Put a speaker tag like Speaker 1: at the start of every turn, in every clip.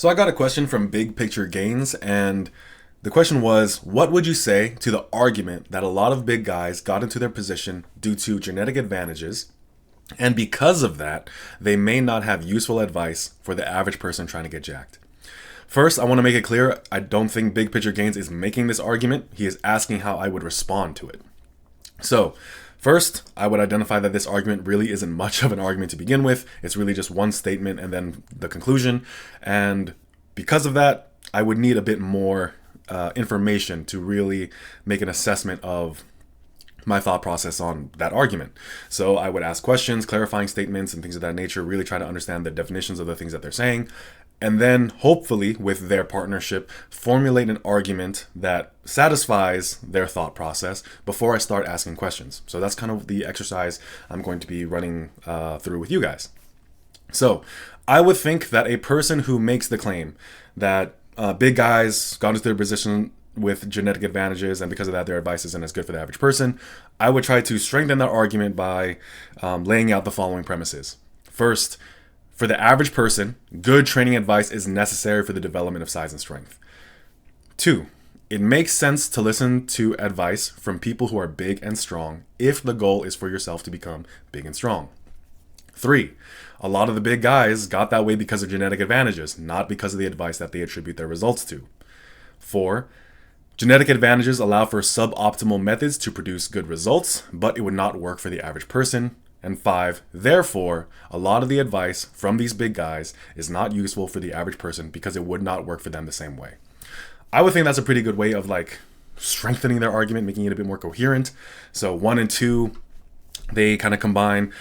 Speaker 1: So I got a question from Big Picture Gains, and the question was, what would you say to the argument that a lot of big guys got into their position due to genetic advantages, and because of that, they may not have useful advice for the average person trying to get jacked? First, I want to make it clear, I don't think Big Picture Gains is making this argument. He is asking how I would respond to it. So, first, I would identify that this argument really isn't much of an argument to begin with. It's really just one statement and then the conclusion. And because of that, I would need a bit more information to really make an assessment of my thought process on that argument. So I would ask questions, clarifying statements, and things of that nature, really try to understand the definitions of the things that they're saying. And then hopefully, with their partnership, formulate an argument that satisfies their thought process before I start asking questions. So that's kind of the exercise I'm going to be running through with you guys. So I would think that a person who makes the claim that big guys got into their position with genetic advantages, and because of that, their advice isn't as good for the average person, I would try to strengthen that argument by laying out the following premises. First, for the average person, good training advice is necessary for the development of size and strength. 2, it makes sense to listen to advice from people who are big and strong if the goal is for yourself to become big and strong. 3, a lot of the big guys got that way because of genetic advantages, not because of the advice that they attribute their results to. 4, genetic advantages allow for suboptimal methods to produce good results, but it would not work for the average person. And 5, therefore, a lot of the advice from these big guys is not useful for the average person because it would not work for them the same way. I would think that's a pretty good way of strengthening their argument, making it a bit more coherent. So 1 and 2, they kind of combine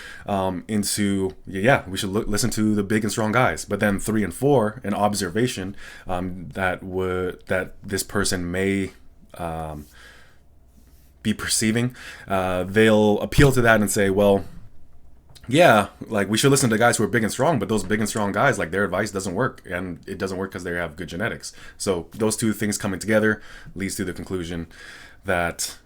Speaker 1: into, we should listen to the big and strong guys. But then 3 and 4, an observation that this person may be perceiving, they'll appeal to that and say, well, we should listen to guys who are big and strong, but those big and strong guys, their advice doesn't work, and it doesn't work because they have good genetics. So those two things coming together leads to the conclusion that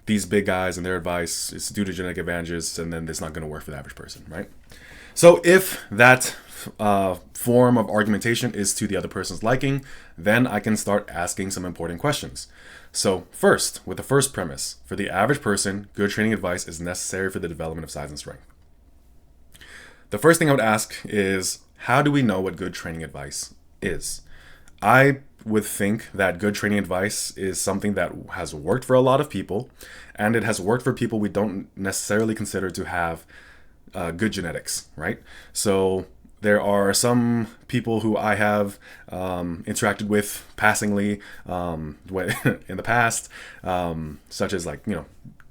Speaker 1: these big guys and their advice is due to genetic advantages, and then it's not going to work for the average person, right? So if that form of argumentation is to the other person's liking, then I can start asking some important questions. So first, with the first premise, for the average person, good training advice is necessary for the development of size and strength. The first thing I would ask is, how do we know what good training advice is? I would think that good training advice is something that has worked for a lot of people, and it has worked for people we don't necessarily consider to have good genetics, right? So there are some people who I have interacted with passingly in the past, such as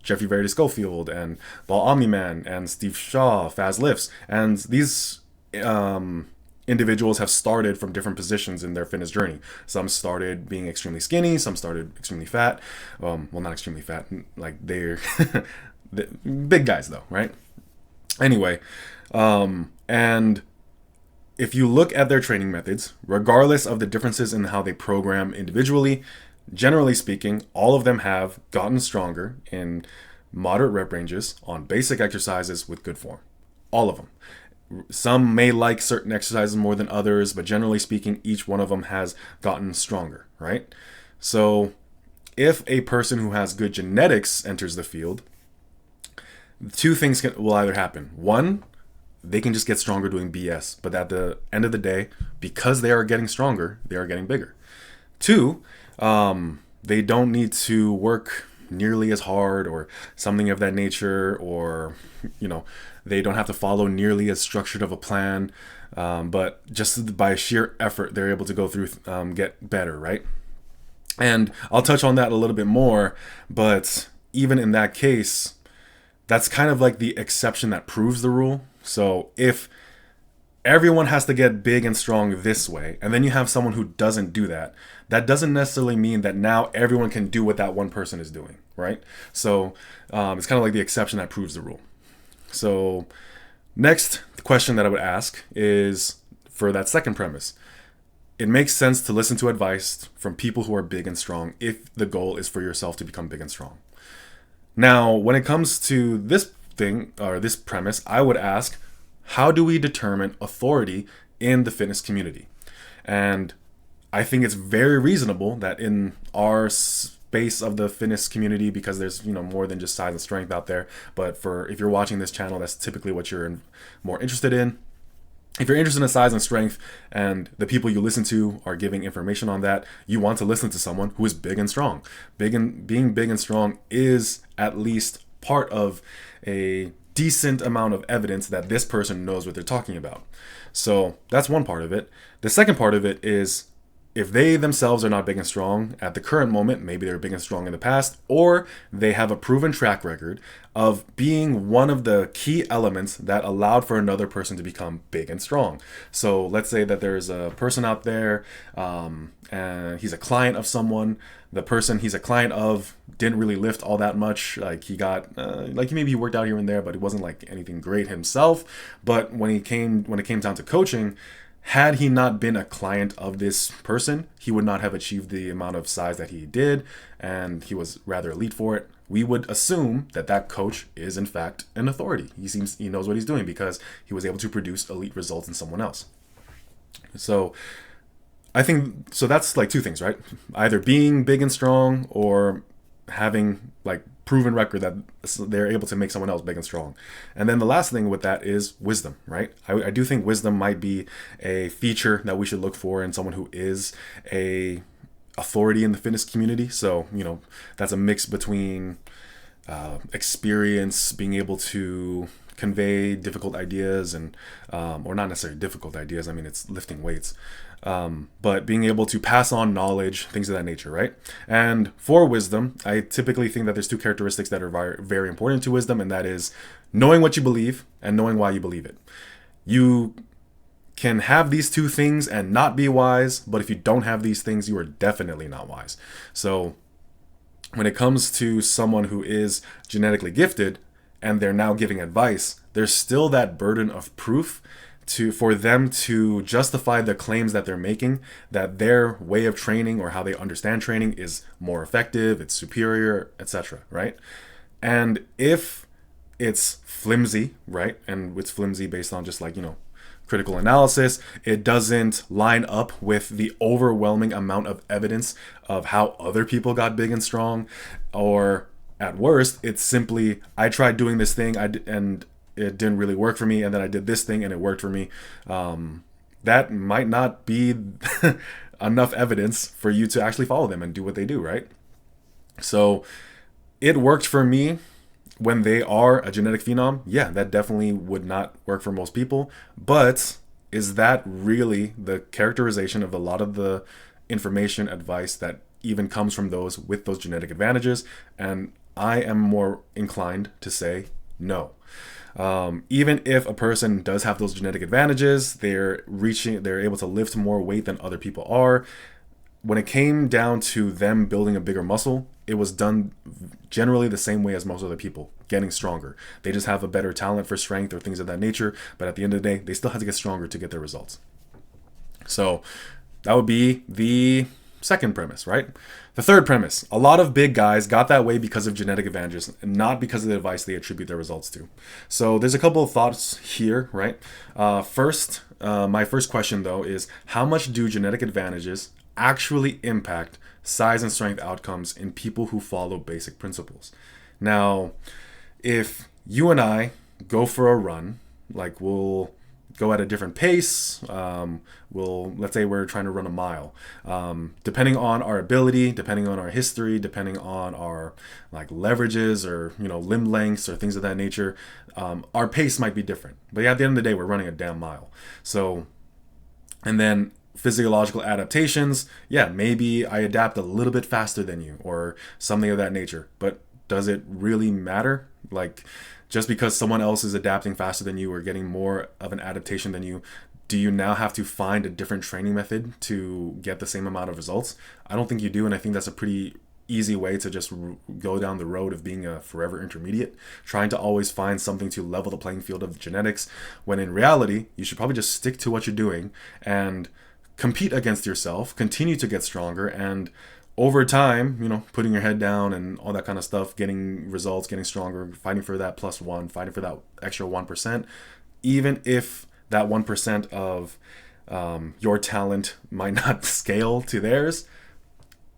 Speaker 1: Jeffrey Verity Schofield and Ball Omni-Man and Steve Shaw, Faz Lifts. And these individuals have started from different positions in their fitness journey. Some started being extremely skinny, some started extremely fat. Well, not extremely fat, they're big guys though, right? Anyway, and if you look at their training methods, regardless of the differences in how they program individually, generally speaking, all of them have gotten stronger in moderate rep ranges on basic exercises with good form. All of them. Some may like certain exercises more than others, but generally speaking, each one of them has gotten stronger, right? So if a person who has good genetics enters the field, two things will either happen. One, they can just get stronger doing BS, but at the end of the day, because they are getting stronger, they are getting bigger. 2, they don't need to work nearly as hard or something of that nature, or they don't have to follow nearly as structured of a plan, but just by sheer effort they're able to go through get better, right? And I'll touch on that a little bit more, but even in that case, that's kind of like the exception that proves the rule. So if everyone has to get big and strong this way, and then you have someone who doesn't do that, that doesn't necessarily mean that now everyone can do what that one person is doing, right? So it's kind of like the exception that proves the rule. So next, the question that I would ask is for that second premise. It makes sense to listen to advice from people who are big and strong if the goal is for yourself to become big and strong. Now, when it comes to this thing, or this premise, I would ask, how do we determine authority in the fitness community? And I think it's very reasonable that in our space of the fitness community, because there's more than just size and strength out there, but if you're watching this channel, that's typically what you're more interested in. If you're interested in size and strength, and the people you listen to are giving information on that, you want to listen to someone who is big and strong. Being big and strong is at least part of a decent amount of evidence that this person knows what they're talking about. So that's one part of it. The second part of it is, if they themselves are not big and strong at the current moment, maybe they were big and strong in the past, or they have a proven track record of being one of the key elements that allowed for another person to become big and strong. So let's say that there's a person out there, and he's a client of someone. The person he's a client of didn't really lift all that much. Like he got, maybe he worked out here and there, but it wasn't like anything great himself. But when it came down to coaching, had he not been a client of this person, he would not have achieved the amount of size that he did, and he was rather elite for it. We would assume that that coach is in fact an authority. He knows what he's doing because he was able to produce elite results in someone else. So I think, so that's like two things, right? Either being big and strong or having like proven record that they're able to make someone else big and strong. And then the last thing with that is wisdom, right? I do think wisdom might be a feature that we should look for in someone who is a authority in the fitness community. So, that's a mix between experience, being able to convey difficult ideas and or not necessarily difficult ideas. I mean, it's lifting weights. But being able to pass on knowledge, things of that nature, right? And for wisdom, I typically think that there's two characteristics that are very, very important to wisdom, and that is knowing what you believe and knowing why you believe it. You can have these two things and not be wise, but if you don't have these things, you are definitely not wise. So when it comes to someone who is genetically gifted and they're now giving advice, there's still that burden of proof for them to justify the claims that they're making, that their way of training or how they understand training is more effective, it's superior, etc., right? And if it's flimsy, right, and it's flimsy based on just critical analysis, it doesn't line up with the overwhelming amount of evidence of how other people got big and strong, or at worst, it's simply, I tried doing this thing and it didn't really work for me, and then I did this thing and it worked for me. That might not be enough evidence for you to actually follow them and do what they do, right? So it worked for me when they are a genetic phenom. Yeah, that definitely would not work for most people. But is that really the characterization of a lot of the information, advice that even comes from those with those genetic advantages? And I am more inclined to say no. Even if a person does have those genetic advantages, they're able to lift more weight than other people are. When it came down to them building a bigger muscle, it was done generally the same way as most other people, getting stronger. They just have a better talent for strength or things of that nature. But at the end of the day, they still have to get stronger to get their results. So that would be the second premise, right? The third premise, a lot of big guys got that way because of genetic advantages, and not because of the advice they attribute their results to. So there's a couple of thoughts here, right? First, my first question though is, how much do genetic advantages actually impact size and strength outcomes in people who follow basic principles? Now, if you and I go for a run, like we'll go at a different pace. Let's say we're trying to run a mile. Depending on our ability, depending on our history, depending on our leverages or limb lengths or things of that nature, our pace might be different. But at the end of the day, we're running a damn mile. So, and then physiological adaptations, yeah, maybe I adapt a little bit faster than you or something of that nature. But does it really matter? Just because someone else is adapting faster than you or getting more of an adaptation than you, do you now have to find a different training method to get the same amount of results? I don't think you do, and I think that's a pretty easy way to just go down the road of being a forever intermediate, trying to always find something to level the playing field of genetics, when in reality, you should probably just stick to what you're doing and compete against yourself, continue to get stronger, and over time, putting your head down and all that kind of stuff, getting results, getting stronger, fighting for that +1, fighting for that extra 1%, even if that 1% of your talent might not scale to theirs.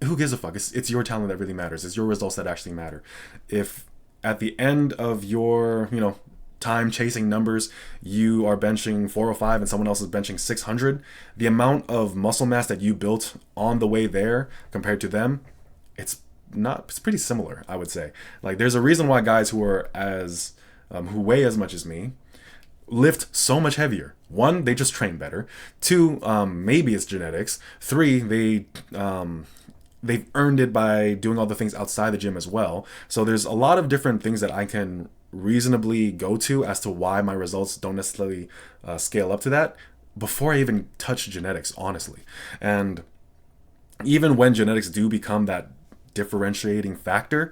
Speaker 1: Who gives a fuck? It's your talent that really matters. It's your results that actually matter. If at the end of your, time chasing numbers, you are benching 405 and someone else is benching 600, the amount of muscle mass that you built on the way there compared to them, it's pretty similar, I would say. Like, there's a reason why guys who are who weigh as much as me lift so much heavier. One, they just train better. Two, maybe it's genetics. Three, they've earned it by doing all the things outside the gym as well. So there's a lot of different things that I can reasonably go to as to why my results don't necessarily scale up to that before I even touch genetics, honestly. And even when genetics do become that differentiating factor,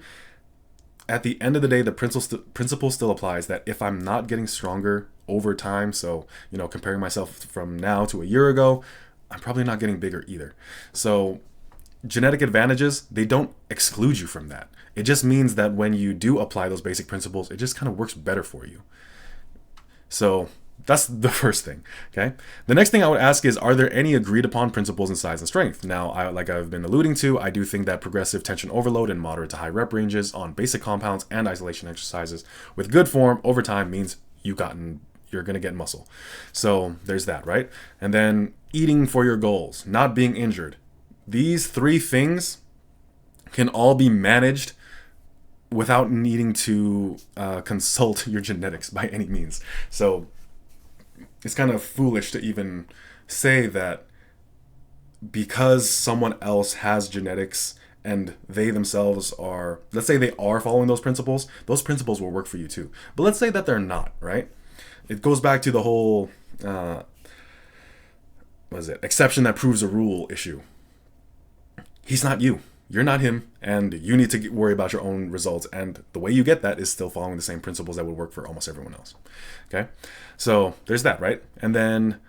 Speaker 1: at the end of the day, the principle still applies that if I'm not getting stronger over time, so, comparing myself from now to a year ago, I'm probably not getting bigger either. So genetic advantages, they don't exclude you from that. It just means that when you do apply those basic principles, it just kind of works better for you. So that's the first thing, okay? The next thing I would ask is, are there any agreed upon principles in size and strength? Now, like I've been alluding to, I do think that progressive tension overload in moderate to high rep ranges on basic compounds and isolation exercises with good form over time means you're going to get muscle. So there's that, right? And then eating for your goals, not being injured. These three things can all be managed without needing to consult your genetics by any means. So it's kind of foolish to even say that because someone else has genetics and they themselves are, let's say they are following those principles will work for you too. But let's say that they're not, right? It goes back to the whole, exception that proves a rule issue. He's not you. You're not him, and you need to worry about your own results. And the way you get that is still following the same principles that would work for almost everyone else. Okay? So there's that, right? And then,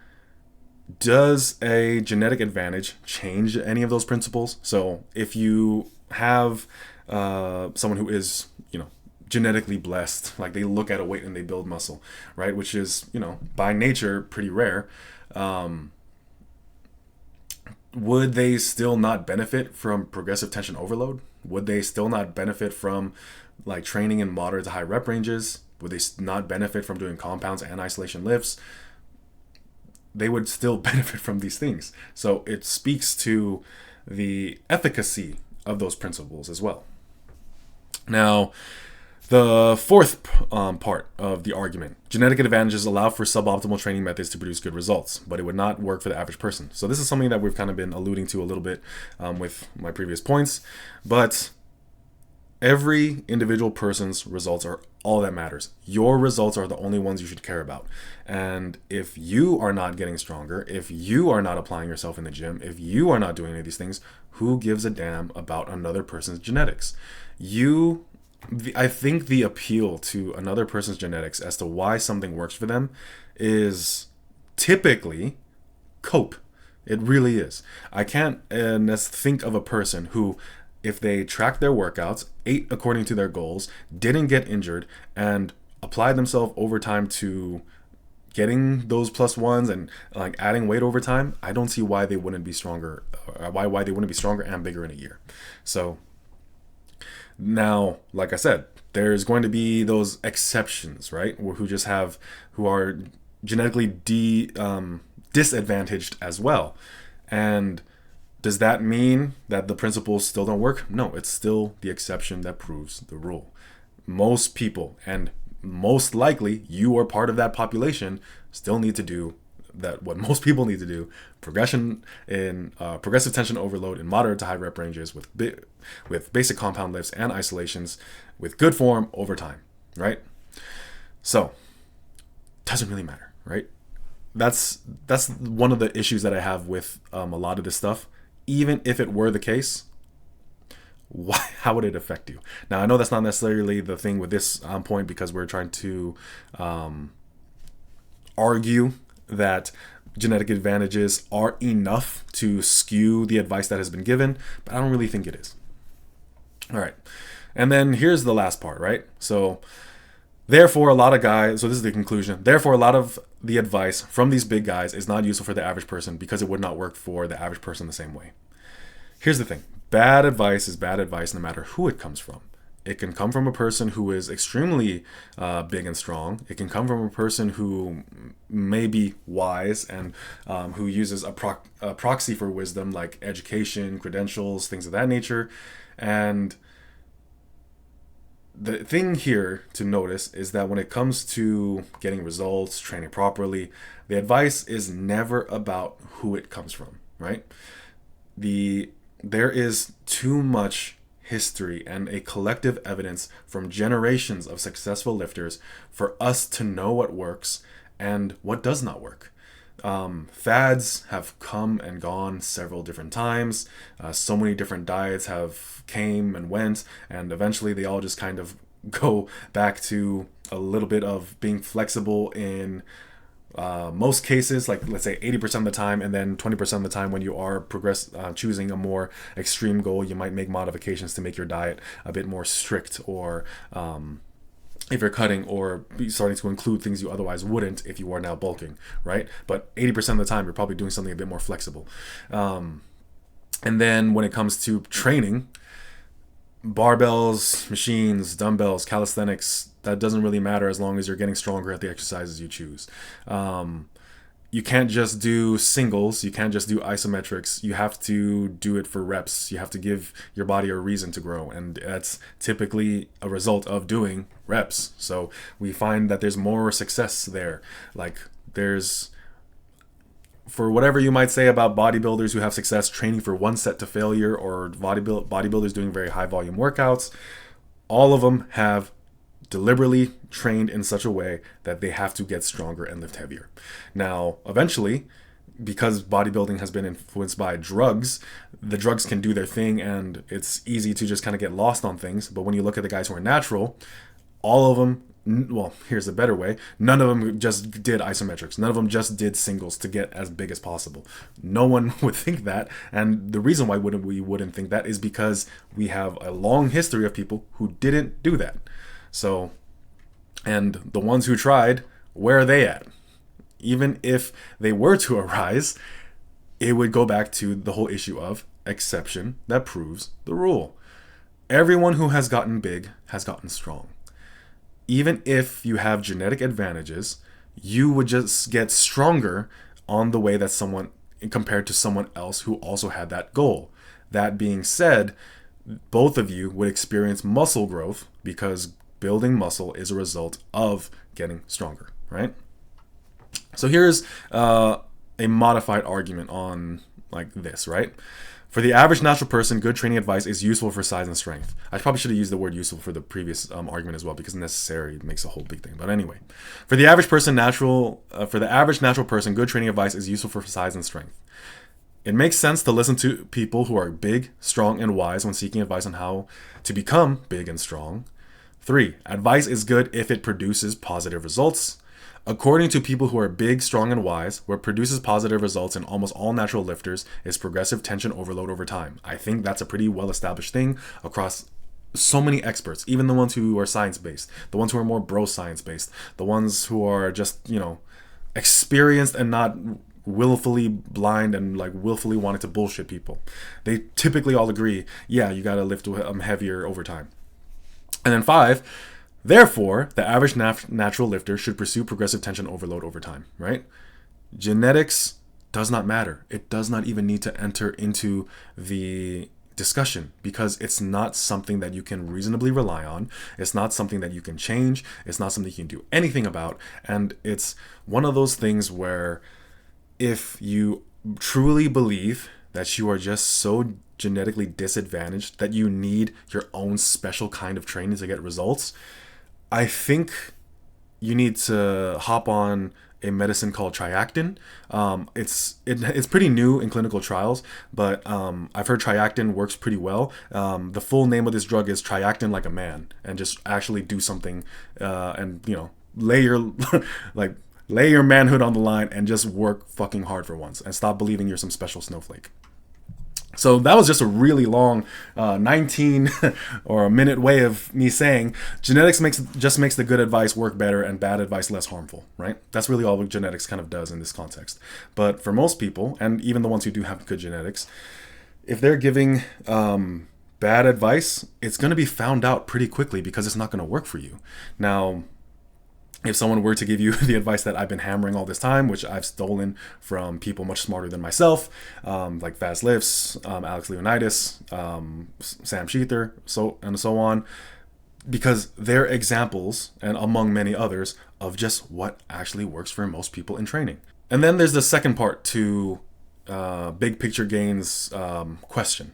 Speaker 1: does a genetic advantage change any of those principles? So if you have someone who is, genetically blessed, like they look at a weight and they build muscle, right? Which is, by nature pretty rare. Would they still not benefit from progressive tension overload? Would they still not benefit from like training in moderate to high rep ranges? Would they not benefit from doing compounds and isolation lifts? They would still benefit from these things. So it speaks to the efficacy of those principles as well. Now, the fourth part of the argument, genetic advantages allow for suboptimal training methods to produce good results, but it would not work for the average person. So this is something that we've kind of been alluding to a little bit with my previous points, but every individual person's results are all that matters. Your results are the only ones you should care about. And if you are not getting stronger, if you are not applying yourself in the gym, if you are not doing any of these things, who gives a damn about another person's genetics? I think the appeal to another person's genetics as to why something works for them is typically cope. It really is. I can't think of a person who, if they tracked their workouts, ate according to their goals, didn't get injured, and applied themselves over time to getting those plus ones and like adding weight over time, I don't see why they wouldn't be stronger. Why they wouldn't be stronger and bigger in a year. So now, like I said, there's going to be those exceptions, right? Who are genetically disadvantaged as well. And does that mean that the principles still don't work? No, it's still the exception that proves the rule. Most people, and most likely you are part of that population, still need to do that what most people need to do: progressive tension overload in moderate to high rep ranges with basic compound lifts and isolations with good form over time, right? So doesn't really matter, right? That's one of the issues that I have with a lot of this stuff. Even if it were the case, how would it affect you? Now, I know that's not necessarily the thing with this point, because we're trying to argue that genetic advantages are enough to skew the advice that has been given, but I don't really think it is. All right. And then here's the last part, right? So Therefore, a lot of guys, so this is the conclusion. Therefore, a lot of the advice from these big guys is not useful for the average person because it would not work for the average person the same way. Here's the thing. Bad advice is bad advice no matter who it comes from. It can come from a person who is extremely big and strong. It can come from a person who may be wise and who uses a proxy for wisdom, like education, credentials, things of that nature. And the thing here to notice is that when it comes to getting results, training properly, the advice is never about who it comes from, right? There is too much history and a collective evidence from generations of successful lifters for us to know what works and what does not work. Fads have come and gone several different times. So many different diets have came and went, and eventually they all just kind of go back to a little bit of being flexible in most cases, like let's say 80% of the time, and then 20% of the time when you are choosing a more extreme goal, you might make modifications to make your diet a bit more strict, or if you're cutting, or starting to include things you otherwise wouldn't if you are now bulking, right? But 80% of the time, you're probably doing something a bit more flexible. And then when it comes to training, barbells, machines, dumbbells, calisthenics, that doesn't really matter as long as you're getting stronger at the exercises you choose. You can't just do singles. You can't just do isometrics. You have to do it for reps. You have to give your body a reason to grow. And that's typically a result of doing reps. So we find that there's more success there. Like there's, for whatever you might say about bodybuilders who have success training for one set to failure, or bodybuilders doing very high volume workouts, all of them have deliberately trained in such a way that they have to get stronger and lift heavier. Now, eventually, because bodybuilding has been influenced by drugs, the drugs can do their thing and it's easy to just kind of get lost on things. But when you look at the guys who are natural, all of them, well, here's a better way. None of them just did isometrics. None of them just did singles to get as big as possible. No one would think that. And the reason why we wouldn't think that is because we have a long history of people who didn't do that. So, and the ones who tried, where are they at? Even if they were to arise, it would go back to the whole issue of exception that proves the rule. Everyone who has gotten big has gotten strong. Even if you have genetic advantages, you would just get stronger on the way that someone, compared to someone else who also had that goal. That being said, both of you would experience muscle growth because building muscle is a result of getting stronger, right? So here's a modified argument on like this, right? For the average natural person, good training advice is useful for size and strength. I probably should have used the word useful for the previous argument as well, because necessary makes a whole big thing. But anyway, for the average natural person, good training advice is useful for size and strength. It makes sense to listen to people who are big, strong, and wise when seeking advice on how to become big and strong. 3. Advice is good if it produces positive results. According to people who are big, strong, and wise, what produces positive results in almost all natural lifters is progressive tension overload over time. I think that's a pretty well-established thing across so many experts, even the ones who are science-based, the ones who are more bro-science-based, the ones who are just, experienced and not willfully blind and like willfully wanting to bullshit people. They typically all agree, yeah, you gotta lift heavier over time. And then 5, therefore, the average natural lifter should pursue progressive tension overload over time, right? Genetics does not matter. It does not even need to enter into the discussion because it's not something that you can reasonably rely on. It's not something that you can change. It's not something you can do anything about. And it's one of those things where if you truly believe that you are just so genetically disadvantaged that you need your own special kind of training to get results, I think you need to hop on a medicine called Triactin. It's pretty new in clinical trials, but I've heard Triactin works pretty well. The full name of this drug is Triactin Like a Man, and just actually do something and lay your lay your manhood on the line and just work fucking hard for once and stop believing you're some special snowflake. So that was just a really long 19 or a minute way of me saying genetics just makes the good advice work better and bad advice less harmful, right? That's really all genetics kind of does in this context. But for most people, and even the ones who do have good genetics, if they're giving bad advice, it's going to be found out pretty quickly because it's not going to work for you. Now, if someone were to give you the advice that I've been hammering all this time, which I've stolen from people much smarter than myself, like Fast Lifts, Alex Leonidas, Sam Sheether, so on, because they're examples, and among many others, of just what actually works for most people in training. And then there's the second part to Big Picture Gains question.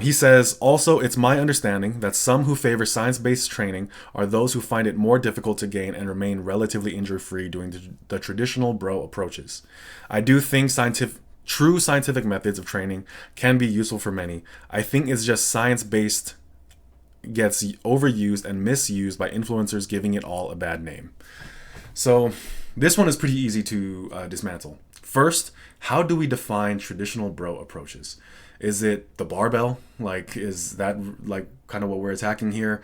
Speaker 1: He says, also, it's my understanding that some who favor science-based training are those who find it more difficult to gain and remain relatively injury-free doing the traditional bro approaches. I do think true scientific methods of training can be useful for many. I think it's just science-based gets overused and misused by influencers, giving it all a bad name. So this one is pretty easy to dismantle. First, how do we define traditional bro approaches? Is it the barbell? Like, is that like kind of what we're attacking here?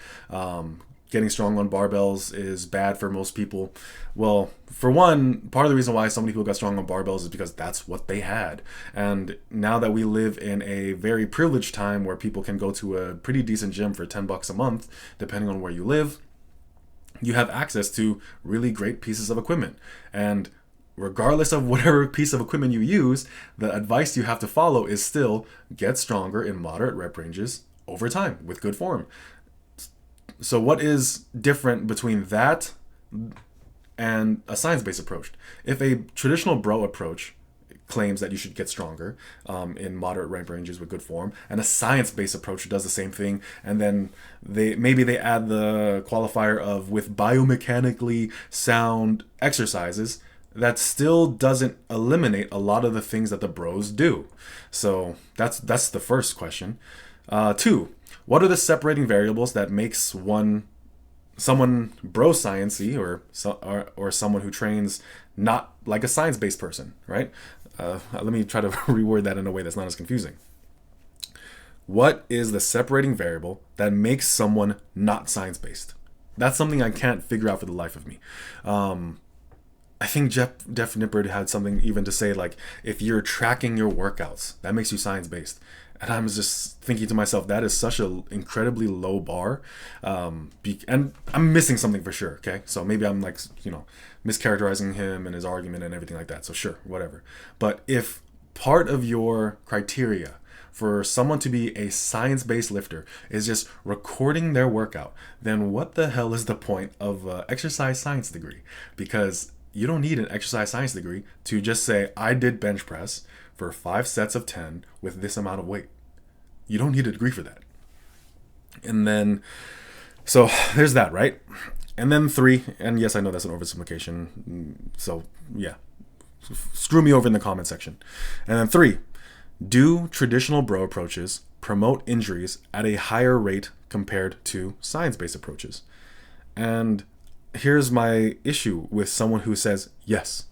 Speaker 1: Getting strong on barbells is bad for most people. Well, for one, part of the reason why so many people got strong on barbells is because that's what they had. And now that we live in a very privileged time where people can go to a pretty decent gym for $10 a month, depending on where you live, you have access to really great pieces of equipment. And regardless of whatever piece of equipment you use, the advice you have to follow is still get stronger in moderate rep ranges over time with good form. So what is different between that and a science-based approach? If a traditional bro approach claims that you should get stronger in moderate rep ranges with good form, and a science-based approach does the same thing, and then they add the qualifier of with biomechanically sound exercises, that still doesn't eliminate a lot of the things that the bros do. So that's the first question. 2, what are the separating variables that makes someone bro sciencey or someone who trains not like a science-based person, right? Let me try to reword that in a way that's not as confusing. What is the separating variable that makes someone not science-based? That's something I can't figure out for the life of me. I think Jeff Nippard had something even to say, like, if you're tracking your workouts, that makes you science-based. And I was just thinking to myself, that is such an incredibly low bar. And I'm missing something for sure, okay? So maybe I'm like, mischaracterizing him and his argument and everything like that. So sure, whatever. But if part of your criteria for someone to be a science-based lifter is just recording their workout, then what the hell is the point of an exercise science degree? Because you don't need an exercise science degree to just say, I did bench press for 5 sets of 10 with this amount of weight. You don't need a degree for that. And then, so there's that, right? And then 3, and yes, I know that's an oversimplification. So yeah, screw me over in the comment section. And then 3, do traditional bro approaches promote injuries at a higher rate compared to science-based approaches? And here's my issue with someone who says yes.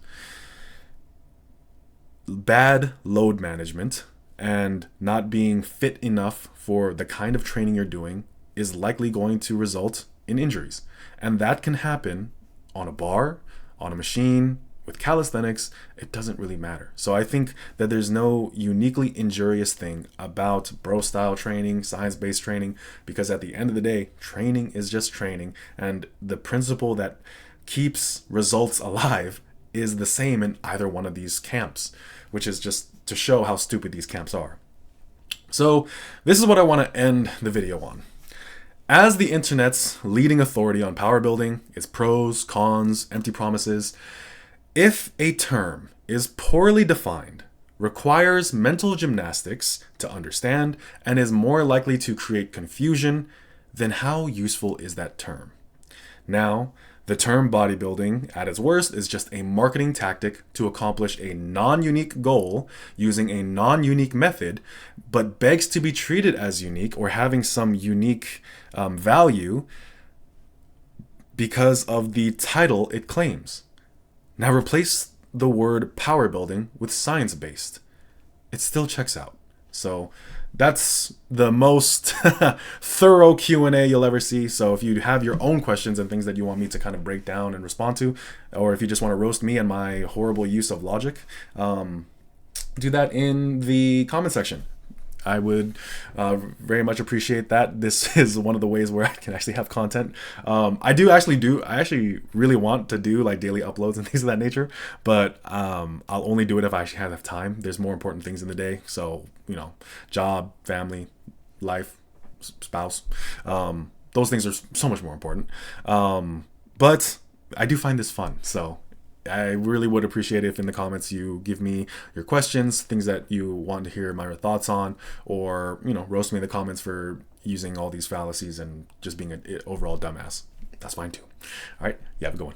Speaker 1: Bad load management and not being fit enough for the kind of training you're doing is likely going to result in injuries. And that can happen on a bar, on a machine, with calisthenics. It doesn't really matter. So I think that there's no uniquely injurious thing about bro style training, science-based training, because at the end of the day, training is just training. And the principle that keeps results alive is the same in either one of these camps, which is just to show how stupid these camps are. So this is what I want to end the video on. As the internet's leading authority on power building, its pros, cons, empty promises, if a term is poorly defined, requires mental gymnastics to understand, and is more likely to create confusion, then how useful is that term? Now, the term bodybuilding, at its worst, is just a marketing tactic to accomplish a non-unique goal using a non-unique method, but begs to be treated as unique or having some unique value because of the title it claims. Now replace the word power building with science-based. It still checks out. So that's the most thorough Q&A you'll ever see. So if you have your own questions and things that you want me to kind of break down and respond to, or if you just want to roast me and my horrible use of logic, do that in the comment section. I would very much appreciate that. This is one of the ways where I can actually have content. I actually really want to do like daily uploads and things of that nature, but I'll only do it if I actually have time. There's more important things in the day. So, job, family, life, spouse, those things are so much more important. But I do find this fun. So I really would appreciate it if in the comments you give me your questions, things that you want to hear my thoughts on, or, roast me in the comments for using all these fallacies and just being an overall dumbass. That's fine too. All right. You have a good one.